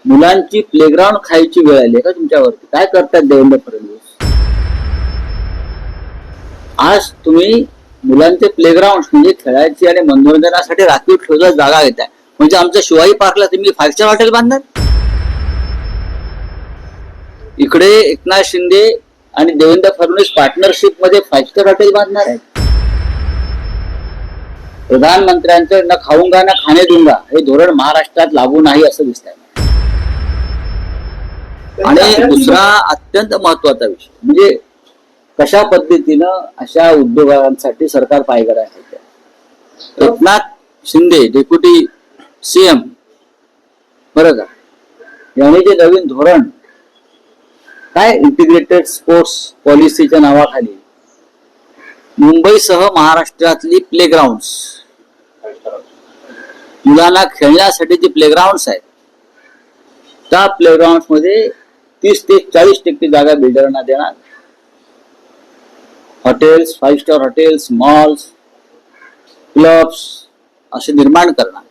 मुलांची प्लेग्राऊंड खायची वेळ आली का तुमच्यावरती? काय करतात देवेंद्र फडणवीस? आज तुम्ही मुलांचे प्लेग्राऊंड म्हणजे खेळायची आणि मनोरंजनासाठी राखीव ठेवलेल्या जागा घेताय. म्हणजे आमच्या शिवाजी पार्कला तुम्ही 5 स्टार हॉटेल बांधणार? इकडे एकनाथ शिंदे आणि देवेंद्र फडणवीस पार्टनरशिप मध्ये 5 स्टार हॉटेल बांधणार आहेत. प्रधानमंत्र्यांचं न खाऊंगा ना खाणे दूंगा हे धोरण महाराष्ट्रात लागू नाही असं दिसतंय. आणि दुसरा अत्यंत महत्वाचा विषय म्हणजे कशा पद्धतीनं अशा उद्योगांसाठी सरकार पायगड आहे. एकनाथ शिंदे डेप्युटी सीएम बरं का, यांनी जे नवीन धोरण काय इंटिग्रेटेड स्पोर्ट्स पॉलिसीच्या नावाखाली मुंबईसह महाराष्ट्रातली प्लेग्राऊंड मुलांना खेळण्यासाठी जे प्लेग्राऊंड आहेत त्या प्लेग्राऊंड मध्ये 30 ते 40% जागा बिल्डरांना देणार. Hotels, 5 star hotels, malls, clubs असे निर्माण करणार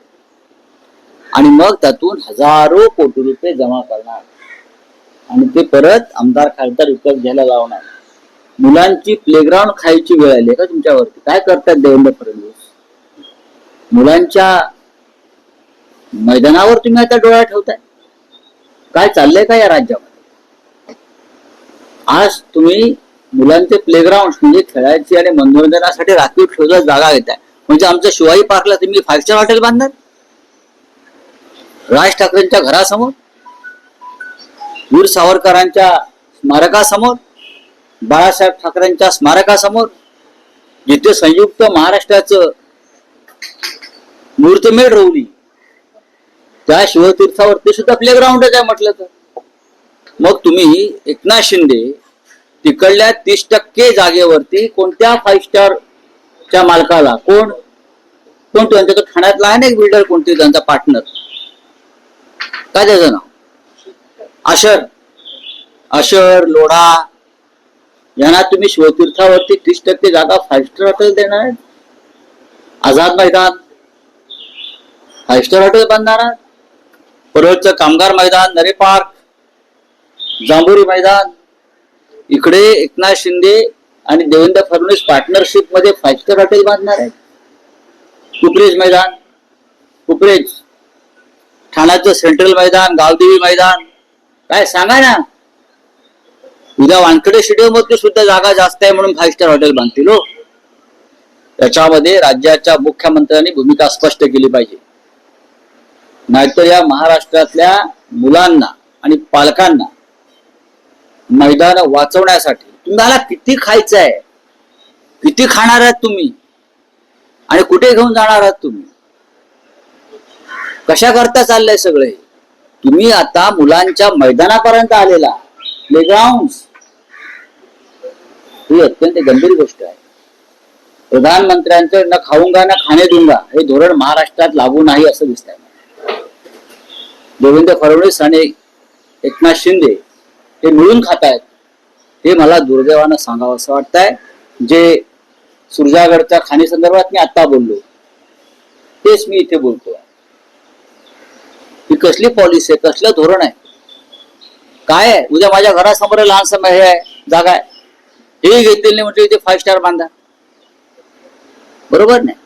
आणि मग त्यातून हजारो कोटी रुपये जमा करणार आणि ते परत आमदार खासदार विकत घ्यायला लावणार. मुलांची प्लेग्राऊंड खायची वेळ आली का तुमच्यावरती? काय करतात देवेंद्र फडणवीस? मुलांच्या मैदानावर तुम्ही आता डोळा ठेवताय. काय चाललंय का या राज्यामध्ये? आज तुम्ही मुलांचे प्लेग्राऊंड म्हणजे खेळायची आणि मनोरंजनासाठी राखीव ठेवलेल्या जागा घेताय. म्हणजे आमच्या शिवाजी पार्कला तुम्ही 5 स्टार हॉटेल बांधणार? राज ठाकरेंच्या घरासमोर, वीर सावरकरांच्या स्मारकासमोर, बाळासाहेब ठाकरेंच्या स्मारकासमोर, जिथे संयुक्त महाराष्ट्राचं मूर्तमेढ रोवली त्या शिवतीर्थावरती सुद्धा प्लेग्राऊंडच आहे म्हटलं तर. मग तुम्ही एकनाथ शिंदे तिकडल्या 30% जागेवरती कोणत्या 5 स्टारच्या मालकाला कोण त्यांच्या तो ठाण्यातला आहे ना एक बिल्डर कोणते त्यांचा पार्टनर काय त्याचं नाव अशर लोढा यांना तुम्ही शिवतीर्थावरती 30% जागा 5 स्टार हॉटेल देणार आहेत. आझाद मैदान 5 स्टार हॉटेल बांधणार. परळचं कामगार मैदान, नरे पार्क, जांभुरी मैदान, इकडे एकनाथ शिंदे आणि देवेंद्र फडणवीस पार्टनरशिप मध्ये 5 स्टार हॉटेल बांधणार आहेत. कुपरेज मैदान, ठाण्याचं सेंट्रल मैदान, गावदेवी मैदान, काय सांगा ना. उद्या वानखेडे स्टेडियम मध्ये सुद्धा जागा जास्त आहे म्हणून 5 स्टार हॉटेल बांधतील. हो, त्याच्यामध्ये राज्याच्या मुख्यमंत्र्यांनी भूमिका स्पष्ट केली पाहिजे. नाहीतर या महाराष्ट्रातल्या मुलांना आणि पालकांना मैदान वाचवण्यासाठी तुम्हाला किती खायचं आहे, किती खाणार आहात तुम्ही आणि कुठे घेऊन जाणार आहात तुम्ही, कशा करता चाललंय सगळे. तुम्ही आता मुलांच्या मैदानापर्यंत आलेला प्लेग्राऊंड ही अत्यंत गंभीर गोष्ट आहे. प्रधानमंत्र्यांचं न खाऊंगा ना खाणे दूंगा हे धोरण महाराष्ट्रात लागू नाही असं दिसतंय. देवेंद्र फडणवीस आणि एकनाथ शिंदे हे मिळून खात आहेत. हे मला दुर्दैवानं सांगावं असं वाटतंय. जे सुरजागडच्या खाणी संदर्भात मी आता बोललो तेच मी इथे बोलतोय. ही कसली पॉलिसी आहे, कसलं धोरण आहे, काय आहे? उद्या माझ्या घरासमोर लहानसं हे आहे जागा आहे, हे घेतील नाही म्हणजे इथे 5 स्टार बांधा. बरोबर नाही.